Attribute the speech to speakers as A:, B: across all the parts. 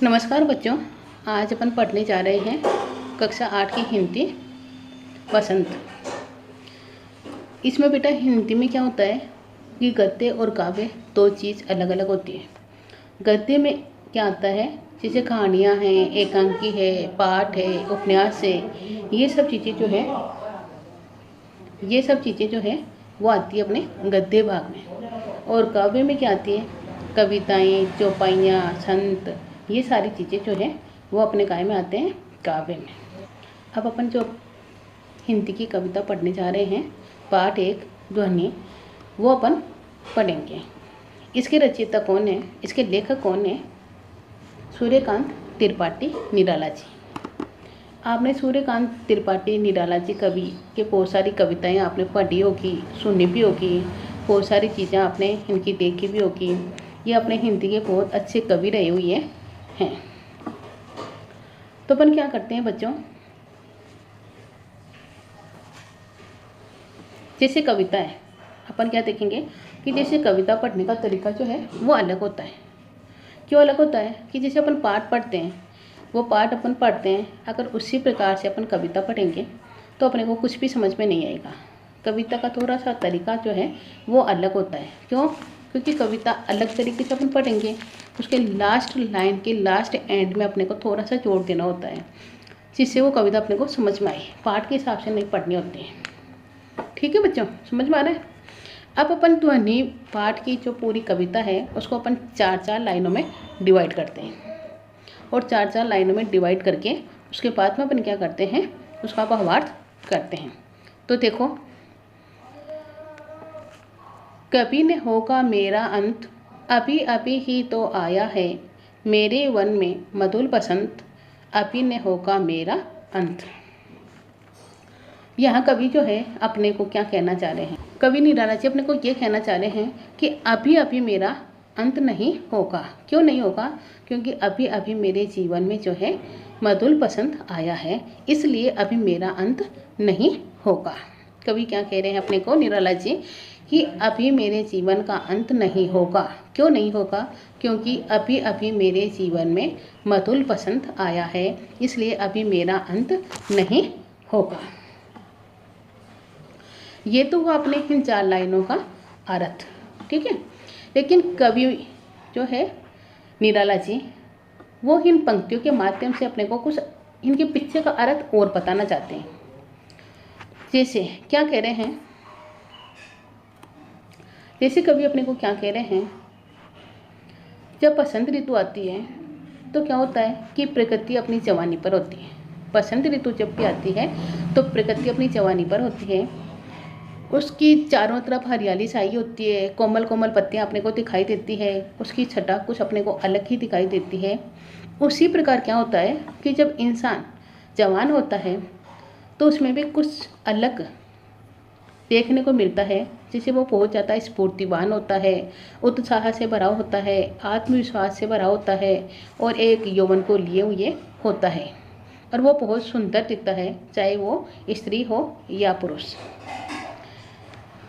A: नमस्कार बच्चों। आज अपन पढ़ने जा रहे हैं कक्षा 8 की हिंदी वसंत। इसमें बेटा हिंदी में क्या होता है कि गद्य और काव्य दो चीज़ अलग अलग होती है। गद्य में क्या आता है, जैसे कहानियाँ हैं, एकांकी है, पाठ है, उपन्यास है, ये सब चीज़ें जो है वो आती है अपने गद्य भाग में। और काव्य में क्या आती है, कविताएं, चौपाइयाँ, संत, ये सारी चीज़ें जो है वो अपने काय में आते हैं काव्य में। अब अपन जो हिंदी की कविता पढ़ने जा रहे हैं, पाठ 1 ध्वनि, वो अपन पढ़ेंगे। इसके रचयिता कौन है, इसके लेखक कौन है? सूर्यकांत त्रिपाठी निराला जी। आपने सूर्यकांत त्रिपाठी निराला जी कवि के बहुत सारी कविताएं आपने पढ़ी होगी, सुनी भी होगी, बहुत सारी चीज़ें आपने इनकी देखी भी होगी। ये अपने हिंदी के बहुत अच्छे कवि रहे हुए हैं। तो अपन क्या करते हैं बच्चों, जैसे कविता है, अपन क्या देखेंगे कि जैसे कविता पढ़ने का तरीका जो है वो अलग होता है। क्यों अलग होता है कि जैसे अपन पाठ पढ़ते हैं, वो पाठ अपन पढ़ते हैं, अगर उसी प्रकार से अपन कविता पढ़ेंगे तो अपने को कुछ भी समझ में नहीं आएगा। कविता का थोड़ा सा तरीका जो है वो अलग होता है। क्यों? क्योंकि कविता अलग तरीके से अपन पढ़ेंगे, उसके लास्ट लाइन के लास्ट एंड में अपने को थोड़ा सा जोड़ देना होता है, जिससे वो कविता अपने को समझ में आए। पाठ के हिसाब से नहीं पढ़नी होती है। ठीक है बच्चों, समझ में आ रहा है? अब अपन ध्वनि पाठ की जो पूरी कविता है उसको अपन 4-4 लाइनों में डिवाइड करते हैं, और 4-4 लाइनों में डिवाइड करके उसके बाद में अपन क्या करते हैं, उसका भावार्थ करते हैं। तो देखो, कभी न होगा मेरा अंत, अभी अभी ही तो आया है, मेरे वन में मधुर बसंत, अभी न होगा मेरा अंत। यहाँ कवि जो है अपने को क्या कहना चाह रहे हैं, कवि निराला जी अपने को ये कहना चाह रहे हैं कि अभी अभी मेरा अंत नहीं होगा। क्यों नहीं होगा? क्योंकि अभी अभी मेरे जीवन में जो है मधुर बसंत आया है, इसलिए अभी मेरा अंत नहीं होगा। कवि क्या कह रहे हैं अपने को, निराला जी, कि अभी मेरे जीवन का अंत नहीं होगा। क्यों नहीं होगा? क्योंकि अभी अभी मेरे जीवन में मधुर बसंत आया है, इसलिए अभी मेरा अंत नहीं होगा। ये तो हुआ अपने इन 4 लाइनों का अर्थ। ठीक है, लेकिन कवि जो है निराला जी, वो इन पंक्तियों के माध्यम से अपने को कुछ इनके पीछे का अर्थ और बताना चाहते हैं। जैसे क्या कह रहे हैं, जैसे कवि अपने को क्या कह रहे हैं, जब बसंत ऋतु आती है तो क्या होता है कि प्रकृति अपनी जवानी पर होती है। बसंत ऋतु जब भी आती है तो प्रकृति अपनी जवानी पर होती है, उसकी चारों तरफ हरियाली छाई होती है, कोमल कोमल पत्तियां अपने को दिखाई देती है, उसकी छटा कुछ अपने को अलग ही दिखाई देती है। उसी प्रकार क्या होता है कि जब इंसान जवान होता है तो उसमें भी कुछ अलग देखने को मिलता है। जैसे वो बहुत ज़्यादा स्फूर्तिवान होता है, उत्साह से भरा होता है, आत्मविश्वास से भरा होता है, और एक यौवन को लिए हुए होता है, और वो बहुत सुंदर दिखता है, चाहे वो स्त्री हो या पुरुष।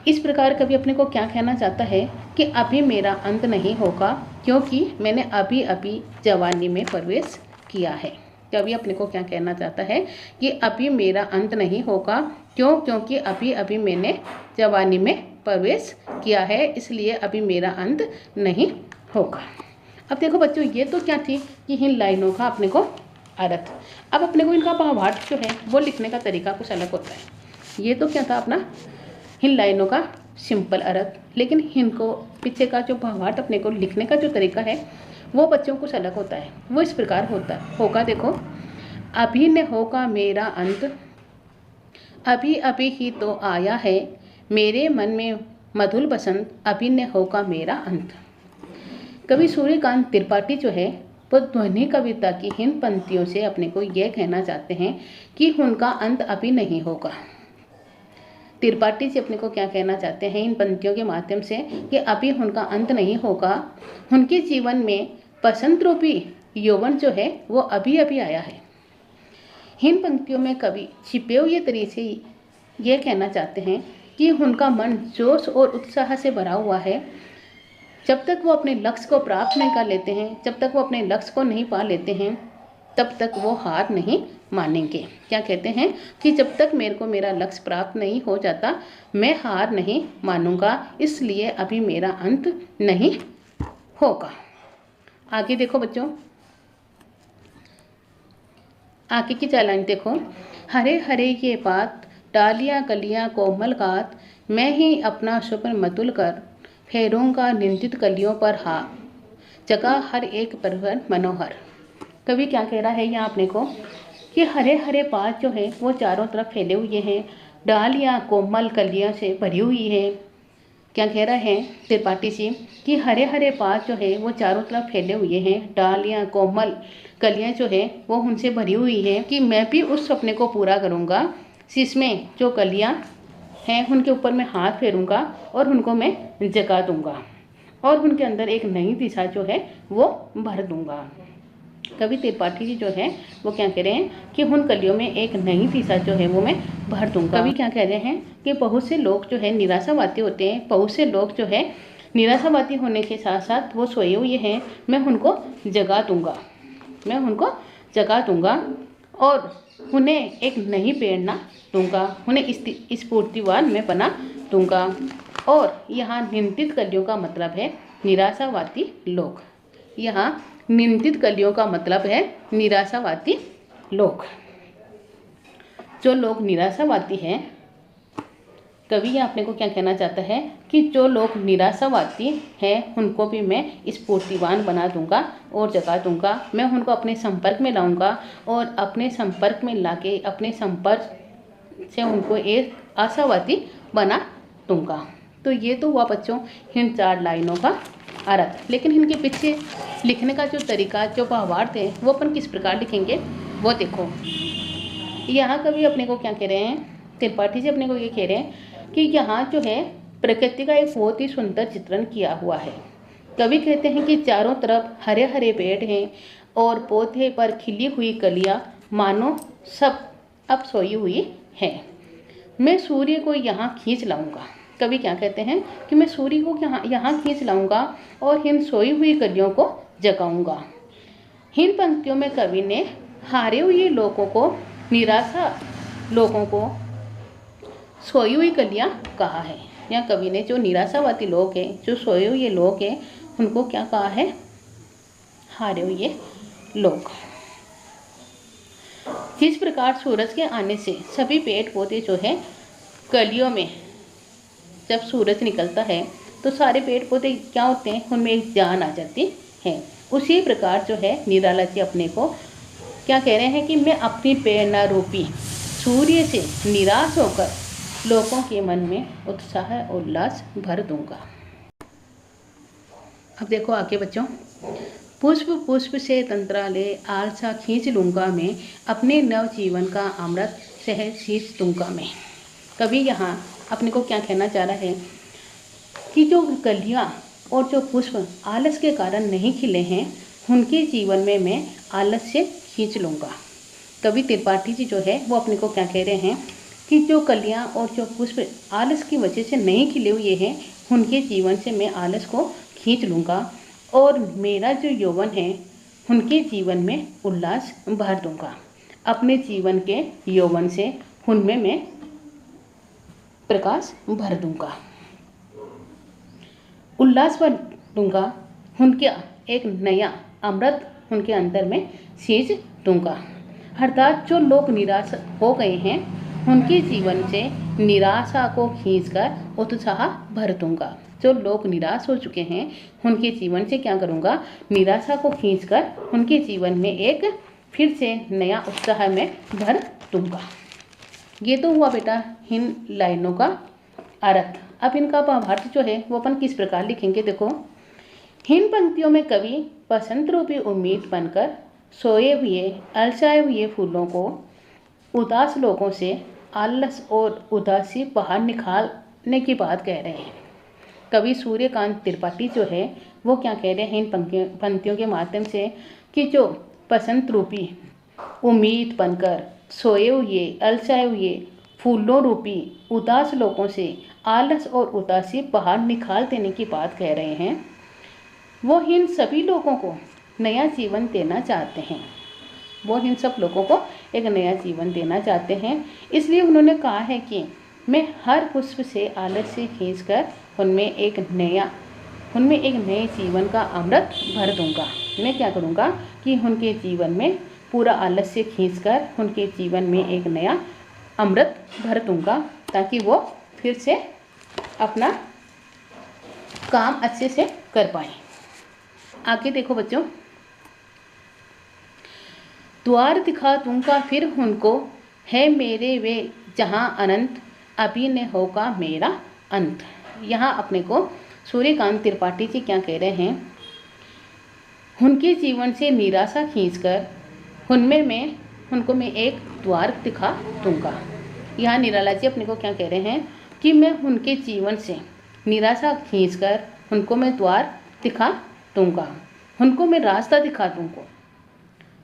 A: इस प्रकार कवि अपने को क्या कहना चाहता है कि अभी मेरा अंत नहीं होगा, क्योंकि मैंने अभी अभी जवानी में प्रवेश किया है। कवि अपने को क्या कहना चाहता है कि अभी मेरा अंत नहीं होगा। क्यों? क्योंकि अभी अभी मैंने जवानी में प्रवेश किया है, इसलिए अभी मेरा अंत नहीं होगा। अब देखो बच्चों, ये तो क्या थी कि इन लाइनों का अपने को अर्थ। अब अपने को इनका भावार्थ जो है वो लिखने का तरीका कुछ अलग होता है। ये तो क्या था अपना इन लाइनों का सिंपल अर्थ, लेकिन इनको पीछे का जो भावार्थ अपने को लिखने का जो तरीका है वो बच्चों कुछ अलग होता है। वो इस प्रकार होगा, देखो, अभी न होगा मेरा अंत, अभी अभी ही तो आया है, मेरे मन में मधुर बसंत, अभी न होगा मेरा अंत। कवि सूर्यकांत त्रिपाठी जो है वो ध्वनि कविता की इन पंक्तियों से अपने को यह कहना चाहते हैं कि उनका अंत अभी नहीं होगा। त्रिपाठी जी अपने को क्या कहना चाहते हैं इन पंक्तियों के माध्यम से कि अभी उनका अंत नहीं होगा, उनके जीवन में बसंत रूपी यौवन जो है वो अभी अभी आया है। इन पंक्तियों में कवि छिपे हुए तरीके से ये कहना चाहते हैं कि उनका मन जोश और उत्साह से भरा हुआ है, जब तक वो अपने लक्ष्य को प्राप्त नहीं कर लेते हैं, जब तक वो अपने लक्ष्य को नहीं पा लेते हैं, तब तक वो हार नहीं मानेंगे। क्या कहते हैं कि जब तक मेरे को मेरा लक्ष्य प्राप्त नहीं हो जाता, मैं हार नहीं मानूंगा, इसलिए अभी मेरा अंत नहीं होगा। आगे देखो बच्चों, आगे की चालान देखो। हरे हरे ये बात, डालियां कलियां कोमल गात, मैं ही अपना स्वप्न मतुल कर, फेरूंगा निंदित कलियों पर हाथ, जगह हर एक पर्वत मनोहर। कवि क्या कह रहा है यहाँ अपने को कि हरे हरे पात जो है वो चारों तरफ फैले हुए हैं, डालियाँ कोमल कलियों से भरी हुई है। क्या कह रहा है त्रिपाठी जी कि हरे हरे पात जो है वो चारों तरफ फैले हुए हैं, डालियाँ कोमल कलियाँ जो है वो उनसे भरी हुई है, कि मैं भी उस सपने को पूरा करूँगा जिसमें जो कलियाँ हैं उनके ऊपर मैं हाथ फेरूँगा और उनको मैं जगा दूँगा और उनके अंदर एक नई दिशा जो है वो भर दूँगा। कवि त्रिपाठी जी जो है वो क्या कह रहे हैं कि उन कलियों में एक नई दिशा जो है वो मैं भर दूंगा। कवि क्या कह रहे हैं कि बहुत से लोग जो है निराशावादी होते हैं, बहुत से लोग जो है निराशावादी होने के साथ साथ वो सोए हुए हैं, मैं उनको जगा दूंगा, मैं उनको जगा दूंगा और उन्हें एक नई प्रेरणा दूंगा, उन्हें स्फूर्तिवान मैं बना दूंगा। और यहाँ निंदित कलियों का मतलब है निराशावादी लोग। यहाँ निंदित कलियों का मतलब है निराशावादी लोग। जो लोग निराशावादी हैं, कवि ये अपने को क्या कहना चाहता है कि जो लोग निराशावादी हैं उनको भी मैं स्फूर्तिवान बना दूंगा और जगा दूंगा, मैं उनको अपने संपर्क में लाऊंगा और अपने संपर्क में लाके अपने संपर्क से उनको एक आशावादी बना दूंगा। तो ये तो हुआ बच्चों इन 4 लाइनों का अर्थ। लेकिन इनके पीछे लिखने का जो तरीका, जो भावार्थ है वो अपन किस प्रकार लिखेंगे वो देखो। यहाँ कवि अपने को क्या कह रहे हैं, त्रिपाठी जी अपने को ये कह रहे हैं कि यहाँ जो है प्रकृति का एक बहुत ही सुंदर चित्रण किया हुआ है। कवि कहते हैं कि चारों तरफ हरे हरे पेड़ हैं और पौधे पर खिली हुई कलियाँ मानो सब अब सोई हुई है। मैं सूर्य को यहाँ खींच लाऊंगा। कवि क्या कहते हैं कि मैं सूर्य को यहाँ खींच लाऊंगा और इन सोई हुई कलियों को जगाऊंगा। इन पंक्तियों में कवि ने हारे हुए लोगों को, निराशा लोगों को सोई हुई कलियां कहा है। या कवि ने जो निराशावादी लोग हैं, जो सोए हुए लोग हैं, उनको क्या कहा है, हारे हुए लोग। जिस प्रकार सूरज के आने से सभी पेड़ पौधे जो है कलियों में, जब सूरज निकलता है तो सारे पेड़ पौधे क्या होते हैं, उनमें एक जान आ जाती है। उसी प्रकार जो है निराला जी अपने को क्या कह रहे हैं कि मैं अपनी प्रेरणा रूपी सूर्य से निराश होकर लोगों के मन में उत्साह और उल्लास भर दूंगा। अब देखो आगे बच्चों, पुष्प पुष्प से तंत्रालय आलसा खींच लूँगा मैं, अपने नव जीवन का अमृत सहज सींच दूंगा मैं। कवि यहाँ अपने को क्या कहना चाह रहा है कि जो कलियाँ और जो पुष्प आलस के कारण नहीं खिले हैं, उनके जीवन में मैं आलस से खींच लूँगा। कवि त्रिपाठी जी जो है वो अपने को क्या कह रहे हैं कि जो कलियाँ और जो पुष्प आलस की वजह से नहीं खिले हुए हैं, उनके जीवन से मैं आलस को खींच लूँगा और मेरा जो यौवन है उनके जीवन में उल्लास भर दूँगा। अपने जीवन के यौवन से उनमें मैं प्रकाश भर दूँगा, उल्लास भर दूँगा, उनका एक नया अमृत उनके अंदर में सींच दूँगा। अर्थात जो लोग निराश हो गए हैं उनके जीवन से निराशा को खींचकर उत्साह भर दूंगा। जो लोग निराश हो चुके हैं उनके जीवन से क्या करूंगा, निराशा को खींचकर उनके जीवन में एक फिर से नया उत्साह में भर दूंगा। ये तो हुआ बेटा इन लाइनों का अर्थ। अब इनका भावार्थ जो है वो अपन किस प्रकार लिखेंगे देखो। इन पंक्तियों में कवि बसंत रूपी उम्मीद बनकर सोए हुए अलसाए हुए फूलों को उदास लोगों से आलस और उदासी बाहर निकालने की बात कह रहे हैं। कवि सूर्यकांत त्रिपाठी जो है वो क्या कह रहे हैं इन पंक्तियों के माध्यम से कि जो बसंत रूपी उम्मीद बनकर सोए हुए अलसाए हुए फूलों रूपी उदास लोगों से आलस और उदासी बाहर निकाल देने की बात कह रहे हैं। वो इन सभी लोगों को नया जीवन देना चाहते हैं। वो इन सब लोगों को एक नया जीवन देना चाहते हैं। इसलिए उन्होंने कहा है कि मैं हर पुष्प से आलस्य खींचकर उनमें एक नए जीवन का अमृत भर दूंगा। मैं क्या करूंगा कि उनके जीवन में पूरा आलस्य खींचकर उनके जीवन में एक नया अमृत भर दूंगा, ताकि वो फिर से अपना काम अच्छे से कर पाए। आगे देखो बच्चों, द्वार दिखा दूंगा फिर उनको, है मेरे वे जहाँ अनंत, अभी न होगा मेरा अंत। यहाँ अपने को सूर्यकांत त्रिपाठी जी क्या कह रहे हैं, उनके जीवन से निराशा खींचकर उनको मैं एक द्वार दिखा दूंगा। यहाँ निराला जी अपने को क्या कह रहे हैं कि मैं उनके जीवन से निराशा खींचकर उनको मैं द्वार दिखा दूंगा, उनको मैं रास्ता दिखा दूंगा।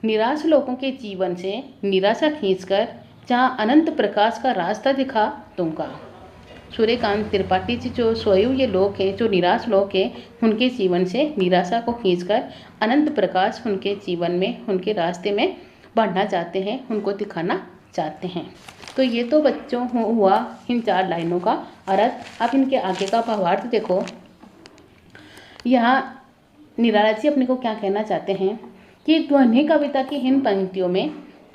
A: निराश लोगों के जीवन से निराशा खींचकर जहाँ अनंत प्रकाश का रास्ता दिखा दूंगा। सूर्यकांत त्रिपाठी जी जो सोए हुए लोग हैं, जो निराश लोग हैं, उनके जीवन से निराशा को खींचकर अनंत प्रकाश उनके जीवन में, उनके रास्ते में बढ़ना चाहते हैं, उनको दिखाना चाहते हैं। तो ये तो बच्चों हुआ इन 4 लाइनों का अर्थ। अब इनके आगे का भावार्थ देखो। यहाँ निराला जी अपने को क्या कहना चाहते हैं कि ध्वनि कविता की इन पंक्तियों में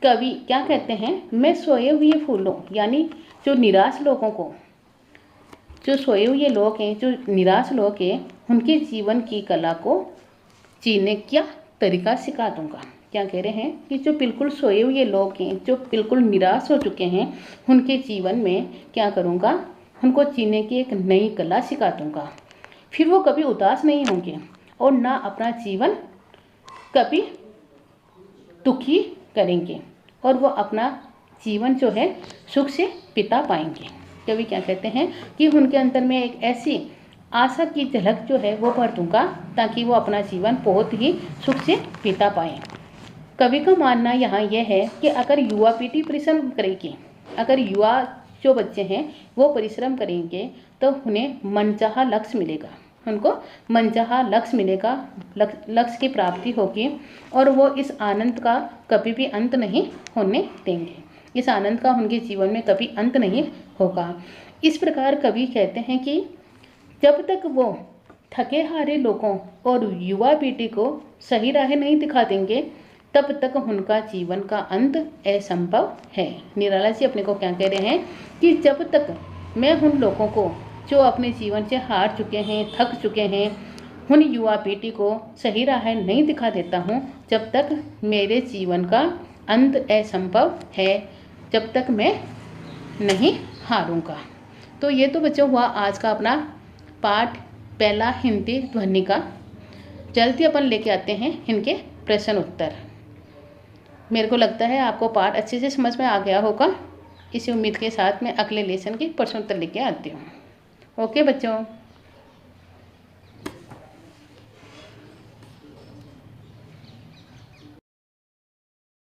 A: कवि क्या कहते हैं, मैं सोए हुए फूलों, यानी जो निराश लोगों को, जो सोए हुए लोग हैं, जो निराश लोग हैं, उनके जीवन की कला को जीने का तरीका सिखा दूंगा। क्या कह रहे हैं कि जो बिल्कुल सोए हुए लोग हैं, जो बिल्कुल निराश हो चुके हैं, उनके जीवन में क्या करूंगा, उनको जीने की एक नई कला सिखा दूंगा। फिर वो कभी उदास नहीं होंगे और ना अपना जीवन कभी दुखी करेंगे, और वो अपना जीवन जो है सुख से बिता पाएंगे। कवि क्या कहते हैं कि उनके अंदर में एक ऐसी आशा की झलक जो है वो भर दूंगा, ताकि वो अपना जीवन बहुत ही सुख से बिता पाए। कवि का मानना यहाँ यह है कि अगर युवा पीढ़ी परिश्रम करेगी, अगर युवा जो बच्चे हैं वो परिश्रम करेंगे, तो उन्हें मनचाहा लक्ष्य मिलेगा, उनको मनचाहा लक्ष्य मिलेगा, लक्ष्य की प्राप्ति होगी, और वो इस आनंद का कभी भी अंत नहीं होने देंगे। इस आनंद का उनके जीवन में कभी अंत नहीं होगा। इस प्रकार कवि कहते हैं कि जब तक वो थके हारे लोगों और युवा पीढ़ी को सही राह नहीं दिखा देंगे, तब तक उनका जीवन का अंत असंभव है। निराला जी अपने को क्या कह रहे हैं कि जब तक मैं उन लोगों को जो अपने जीवन से हार चुके हैं, थक चुके हैं, उन युवा पीढ़ी को सही राह नहीं दिखा देता हूँ, जब तक मेरे जीवन का अंत असंभव है, जब तक मैं नहीं हारूंगा। तो ये तो बच्चों हुआ आज का अपना पाठ पहला हिंदी ध्वनि का। जल्दी अपन लेके आते हैं इनके प्रश्न उत्तर। मेरे को लगता है आपको पाठ अच्छे से समझ में आ गया होगा। इसी उम्मीद के साथ मैं अगले लेसन के प्रश्न उत्तर लेके आती हूँ। ओके बच्चों।